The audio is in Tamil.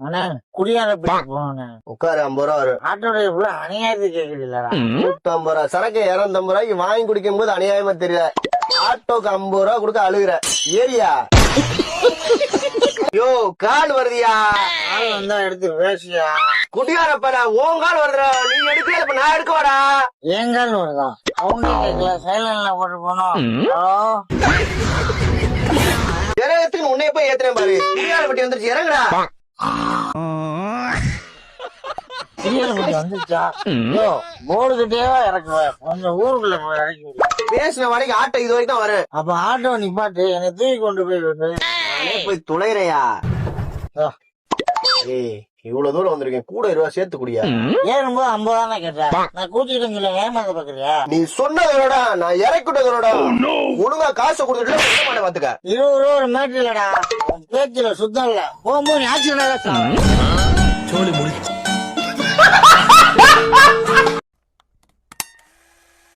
அண்ணா குடியார போன உட்காரு 50 ரூபா வரும். ஆட்டோட அநியாயத்து கேக்குறீங்களா? 150 ரூபா சரக்கு 250 ரூபாய்க்கு வாங்கி குடிக்கும் போது அநியாயமா தெரியல. ஆட்டோக்கு 50 ரூபா கொடுக்க அழுகுற ஏரியா. யோ கால் வருதியா? ஆள் வந்தா எடுத்து பேசியா? குடியாரப்ப உன் கால் வருதுடா. நீ எடுக்கல, இப்ப நான் எடுக்க வாடா. என் கால் வருதா? அவங்க கேட்கல, சைலண்ட்ல போட்டு போனோம். ஹலோ, இறங்கத்துக்கு உன்னைய போய் ஏத்துறேன் பாரு. குடியாரப்பட்டி வந்துருச்சு, இறங்குடா. குடியாரப்பட்டி வந்துச்சா? போர்டு கிட்டேவா இறக்குவேன், கொஞ்சம் ஊருக்குள்ள போய் இறக்கி விடு. பேசின வரைக்கும் ஆட்டோ இது வரைக்கும் தான் வரும். அப்ப ஆட்டோ நிப்பாட்டு, என்னை தூக்கி கொண்டு போய் விடு. போய் துளைறையா? ஏய் இவ்வளவு தூரம் வந்திருக்கேன், கூட 20 ரூபா சேர்த்து குடியா. ஏறும்போது 50 தானே கேட்டேன். நான் கூட்டிட்டு சொல்ல ஏமாத்த பாக்குறியா? நீ சொன்னதோட நான் இறக்கிட்டதோட ஒழுங்கா காசை கொடுத்துட்டு பாத்துக்க. 20 ரூபா ஒரு மேட்ரு இல்லடா, பேச்சுல சுத்தம் இல்ல. போகும்போது ஆக்சிடென்ட்